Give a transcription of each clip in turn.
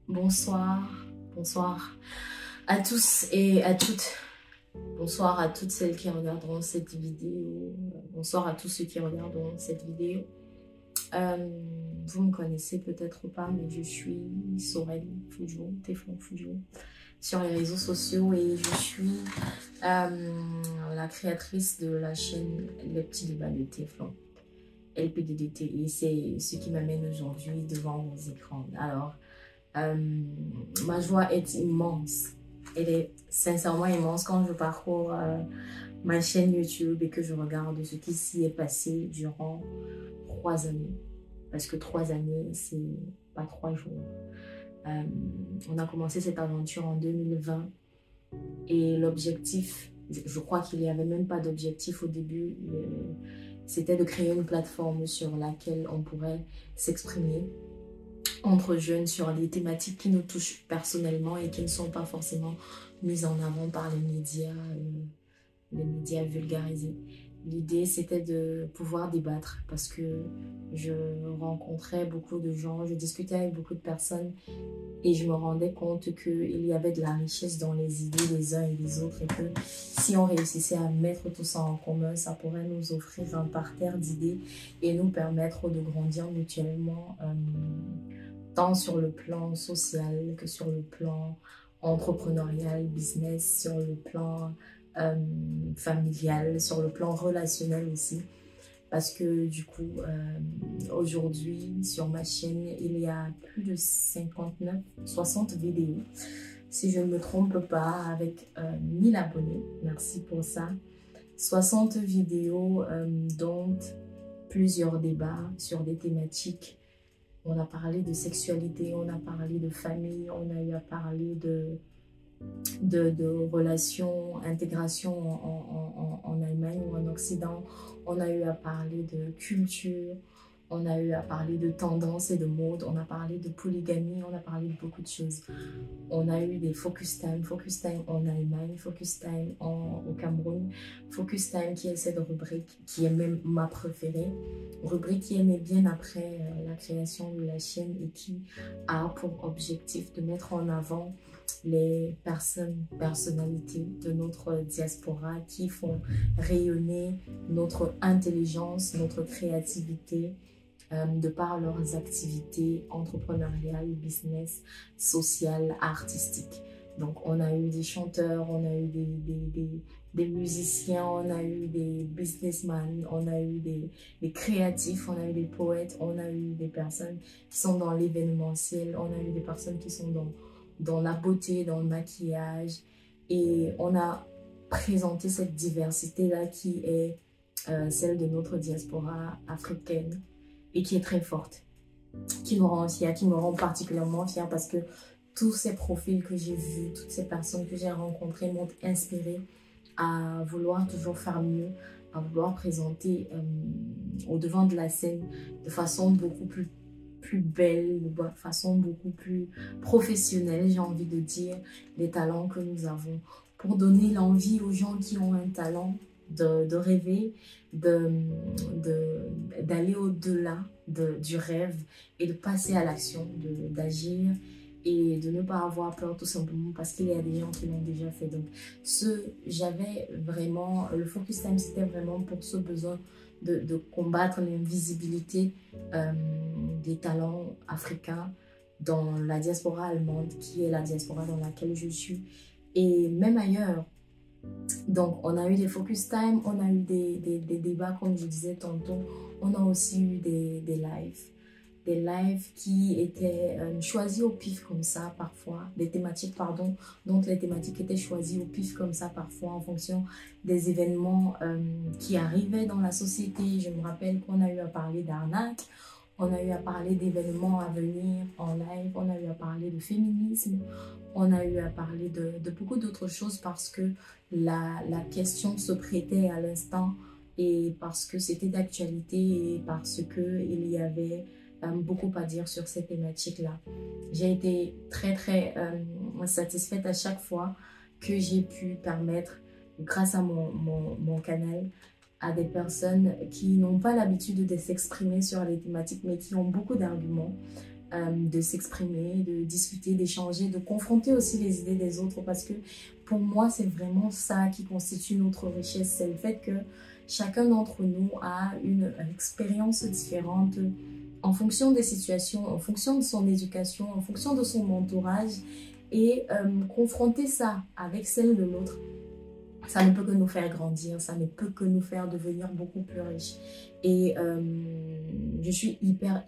Bonsoir, bonsoir à tous et à toutes. Bonsoir à toutes celles qui regarderont cette vidéo. Bonsoir à tous ceux qui regarderont cette vidéo. Vous me connaissez peut-être pas, mais je suis Sorel Fujou, Téflon Fujou, sur les réseaux sociaux et je suis la créatrice de la chaîne Les Petits Débats de Téflon, LPDDT, et c'est ce qui m'amène aujourd'hui devant vos écrans. Alors, ma joie est immense. Elle est sincèrement immense quand je parcours ma chaîne YouTube et que je regarde ce qui s'y est passé durant 3 années. Parce que 3 années, c'est pas 3 jours. On a commencé cette aventure en 2020 et l'objectif, je crois qu'il n'y avait même pas d'objectif au début, c'était de créer une plateforme sur laquelle on pourrait s'exprimer entre jeunes sur des thématiques qui nous touchent personnellement et qui ne sont pas forcément mises en avant par les médias vulgarisés. L'idée, c'était de pouvoir débattre parce que je rencontrais beaucoup de gens, je discutais avec beaucoup de personnes et je me rendais compte qu'il y avait de la richesse dans les idées des uns et des autres et que si on réussissait à mettre tout ça en commun, ça pourrait nous offrir un parterre d'idées et nous permettre de grandir mutuellement, tant sur le plan social que sur le plan entrepreneurial, business, sur le plan familial, sur le plan relationnel aussi. Parce que du coup, aujourd'hui, sur ma chaîne, il y a plus de 60 vidéos. Si je ne me trompe pas, avec 1000 abonnés. Merci pour ça. 60 vidéos, dont plusieurs débats sur des thématiques. On a parlé de sexualité, on a parlé de famille, on a eu à parler de relations, intégration en Allemagne ou en Occident. On a eu à parler de culture, on a eu à parler de tendances et de mode, on a parlé de polygamie, on a parlé de beaucoup de choses. On a eu des focus time en Allemagne, focus time au Cameroun, focus time qui est cette rubrique qui est même ma préférée, rubrique qui est née bien après la création de la chaîne et qui a pour objectif de mettre en avant les personnalités de notre diaspora qui font rayonner notre intelligence, notre créativité, de par leurs activités entrepreneuriales, business, sociales, artistiques. Donc on a eu des chanteurs, on a eu des musiciens, on a eu des businessmen, on a eu des créatifs, on a eu des poètes, on a eu des personnes qui sont dans l'événementiel, on a eu des personnes qui sont dans la beauté, dans le maquillage. Et on a présenté cette diversité-là qui est celle de notre diaspora africaine et qui est très forte, qui me rend fière, qui me rend particulièrement fière parce que tous ces profils que j'ai vus, toutes ces personnes que j'ai rencontrées m'ont inspirée à vouloir toujours faire mieux, à vouloir présenter au devant de la scène de façon beaucoup plus belle, de façon beaucoup plus professionnelle, j'ai envie de dire, les talents que nous avons, pour donner l'envie aux gens qui ont un talent de rêver, d'aller au-delà du rêve et de passer à l'action, d'agir et de ne pas avoir peur tout simplement parce qu'il y a des gens qui l'ont déjà fait. Donc j'avais vraiment, le focus time c'était vraiment pour ce besoin de combattre l'invisibilité des talents africains dans la diaspora allemande qui est la diaspora dans laquelle je suis et même ailleurs. Donc on a eu des focus time, on a eu des débats comme je disais tantôt, on a aussi eu des lives qui étaient choisis au pif comme ça parfois, des thématiques pardon, donc les thématiques étaient choisies au pif comme ça parfois en fonction des événements qui arrivaient dans la société. Je me rappelle qu'on a eu à parler d'arnaque, on a eu à parler d'événements à venir en live, on a eu à parler de féminisme, on a eu à parler de beaucoup d'autres choses parce que la question se prêtait à l'instant et parce que c'était d'actualité et parce qu'il y avait beaucoup à dire sur cette thématique-là. J'ai été très satisfaite à chaque fois que j'ai pu permettre, grâce à mon canal, à des personnes qui n'ont pas l'habitude de s'exprimer sur les thématiques, mais qui ont beaucoup d'arguments, de s'exprimer, de discuter, d'échanger, de confronter aussi les idées des autres, parce que pour moi, c'est vraiment ça qui constitue notre richesse, c'est le fait que chacun d'entre nous a une expérience différente en fonction des situations, en fonction de son éducation, en fonction de son entourage, et confronter ça avec celle de l'autre, ça ne peut que nous faire grandir, ça ne peut que nous faire devenir beaucoup plus riches. Et je suis hyper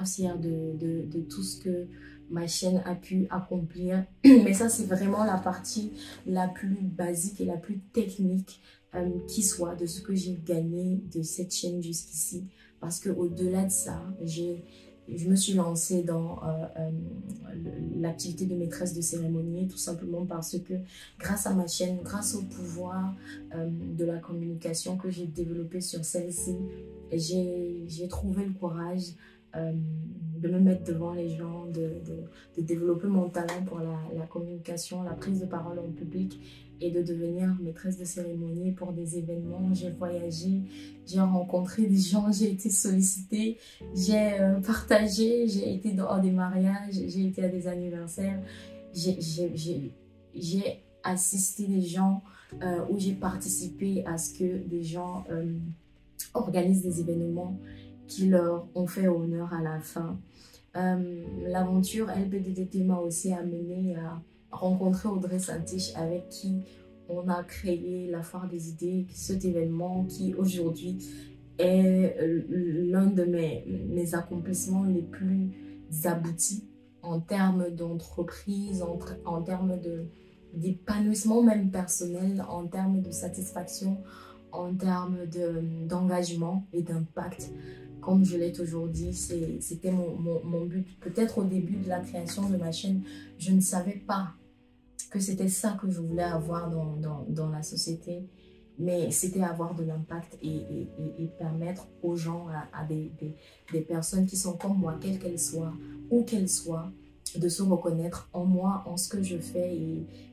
fière de tout ce que ma chaîne a pu accomplir. Mais ça, c'est vraiment la partie la plus basique et la plus technique qui soit de ce que j'ai gagné de cette chaîne jusqu'ici. Parce qu'au-delà de ça, je me suis lancée dans l'activité de maîtresse de cérémonie, tout simplement parce que grâce à ma chaîne, grâce au pouvoir de la communication que j'ai développé sur celle-ci, j'ai trouvé le courage de me mettre devant les gens, de développer mon talent pour la communication, la prise de parole en public, et de devenir maîtresse de cérémonie pour des événements. J'ai voyagé, j'ai rencontré des gens, j'ai été sollicitée, j'ai partagé, j'ai été dans des mariages, j'ai été à des anniversaires, j'ai assisté des gens où j'ai participé à ce que des gens organisent des événements qui leur ont fait honneur à la fin. L'aventure LBDDT m'a aussi amené à rencontrer Audrey Santiche, avec qui on a créé la Foire des idées, cet événement qui aujourd'hui est l'un de mes accomplissements les plus aboutis en termes d'entreprise, en termes d'épanouissement même personnel, en termes de satisfaction, en termes d'engagement et d'impact. Comme je l'ai toujours dit, c'était mon but. Peut-être au début de la création de ma chaîne, je ne savais pas que c'était ça que je voulais avoir dans la société, mais c'était avoir de l'impact et permettre aux gens, à des personnes qui sont comme moi, quelles qu'elles soient, où qu'elles soient, de se reconnaître en moi, en ce que je fais,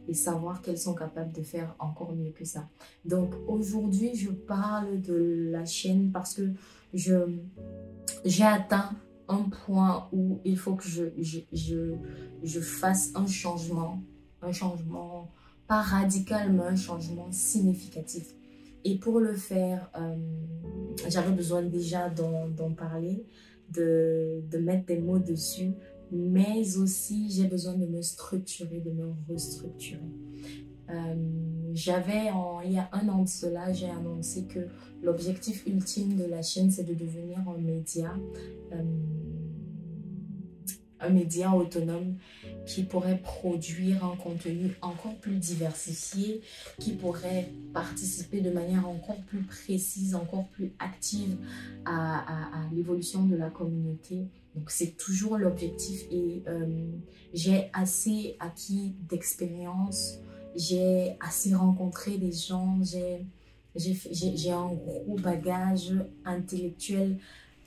et savoir qu'elles sont capables de faire encore mieux que ça. Donc aujourd'hui, je parle de la chaîne parce que j'ai atteint un point où il faut que je fasse un changement pas radical, mais un changement significatif. Et pour le faire, j'avais besoin déjà d'en parler, de mettre des mots dessus, mais aussi j'ai besoin de me structurer, de me restructurer. Il y a un an de cela, j'ai annoncé que l'objectif ultime de la chaîne, c'est de devenir un média autonome qui pourrait produire un contenu encore plus diversifié, qui pourrait participer de manière encore plus précise, encore plus active à l'évolution de la communauté. Donc c'est toujours l'objectif, et j'ai assez acquis d'expérience, j'ai assez rencontré des gens, j'ai un gros bagage intellectuel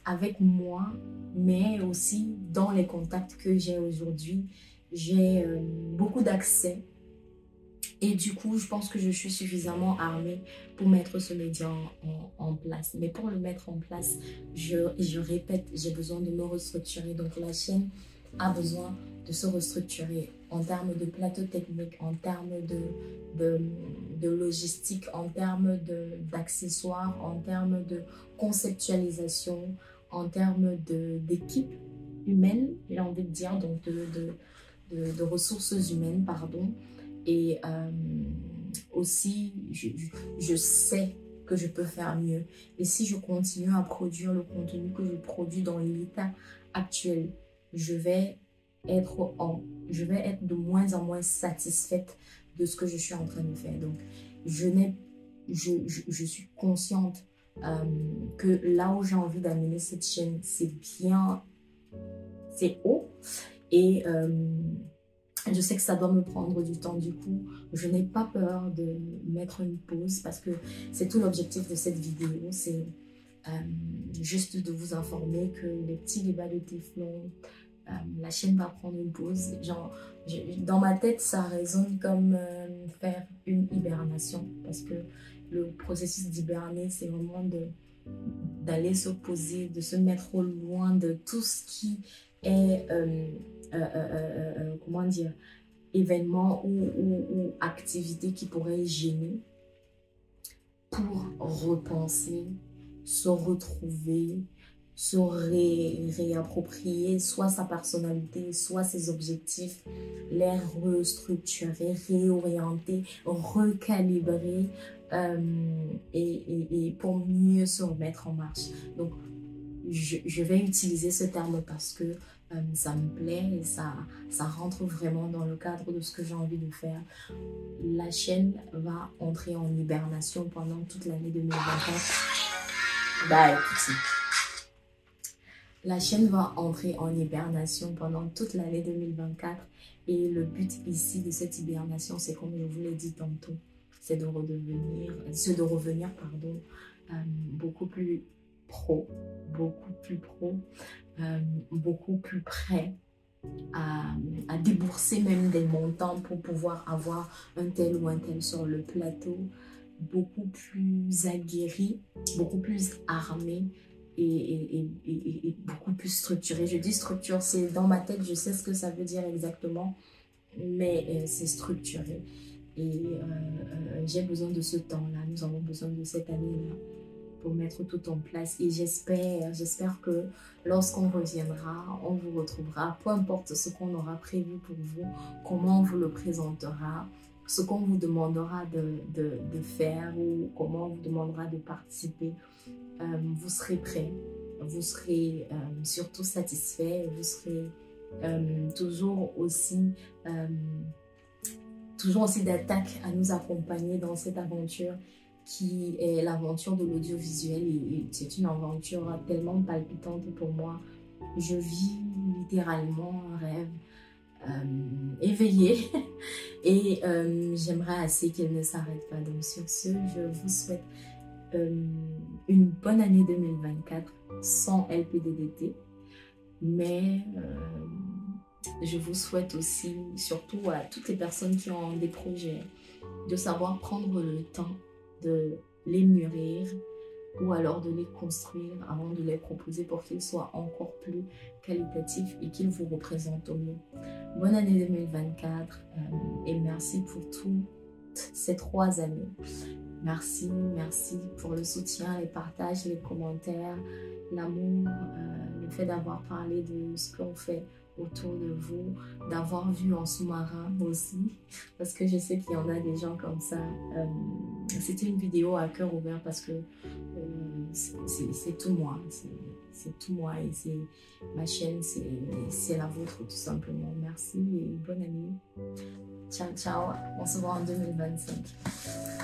avec moi, mais aussi dans les contacts que j'ai aujourd'hui. J'ai beaucoup d'accès, et du coup, je pense que je suis suffisamment armée pour mettre ce média en place. Mais pour le mettre en place, je répète, j'ai besoin de me restructurer. Donc la chaîne a besoin de se restructurer en termes de plateau technique, en termes de logistique, en termes d'accessoires, en termes de conceptualisation, en termes d'équipe humaine, j'ai envie de dire, donc de ressources humaines, pardon. Et aussi, je sais que je peux faire mieux. Et si je continue à produire le contenu que je produis dans l'état actuel, je vais être de moins en moins satisfaite de ce que je suis en train de faire. Donc, je suis consciente que là où j'ai envie d'amener cette chaîne, c'est haut. Et je sais que ça doit me prendre du temps. Du coup, je n'ai pas peur de mettre une pause, parce que c'est tout l'objectif de cette vidéo. C'est juste de vous informer que les petits débats de Téflon, la chaîne va prendre une pause. Genre, dans ma tête, ça résonne comme faire une hibernation, parce que le processus d'hiberner, c'est vraiment d'aller se poser, de se mettre au loin de tout ce qui est, comment dire, événement ou activité qui pourrait gêner, pour repenser, se retrouver, se réapproprier soit sa personnalité, soit ses objectifs, les restructurer, réorienter, recalibrer et pour mieux se remettre en marche. Donc, je vais utiliser ce terme parce que ça me plaît et ça rentre vraiment dans le cadre de ce que j'ai envie de faire. La chaîne va entrer en hibernation pendant toute l'année 2024. Bah écoutez, la chaîne va entrer en hibernation pendant toute l'année 2024 et le but ici de cette hibernation, c'est comme je vous l'ai dit tantôt, c'est de revenir beaucoup plus pro, beaucoup plus prêt à débourser même des montants pour pouvoir avoir un tel ou un tel sur le plateau, beaucoup plus aguerri, beaucoup plus armé et beaucoup plus structuré. Je dis structure, c'est dans ma tête, je sais ce que ça veut dire exactement, mais c'est structuré. Et j'ai besoin de ce temps-là, nous avons besoin de cette année-là pour mettre tout en place. Et j'espère que lorsqu'on reviendra, on vous retrouvera, peu importe ce qu'on aura prévu pour vous, comment on vous le présentera, ce qu'on vous demandera de faire ou comment on vous demandera de participer. Vous serez prêts, vous serez surtout satisfait, vous serez toujours aussi d'attaque à nous accompagner dans cette aventure qui est l'aventure de l'audiovisuel. Et c'est une aventure tellement palpitante pour moi. Je vis littéralement un rêve éveillé et j'aimerais assez qu'il ne s'arrête pas. Donc sur ce, je vous souhaite une bonne année 2024 sans LPDDT, mais je vous souhaite aussi, surtout à toutes les personnes qui ont des projets, de savoir prendre le temps de les mûrir ou alors de les construire avant de les proposer pour qu'ils soient encore plus qualitatifs et qu'ils vous représentent au mieux. Bonne année 2024 et merci pour toutes ces 3 années. Merci pour le soutien, les partages, les commentaires, l'amour, le fait d'avoir parlé de ce qu'on fait autour de vous, d'avoir vu en sous-marin aussi, parce que je sais qu'il y en a des gens comme ça. C'était une vidéo à cœur ouvert parce que c'est tout moi, c'est tout moi et c'est ma chaîne, c'est la vôtre tout simplement. Merci et bonne année. Ciao, ciao, on se voit en 2025.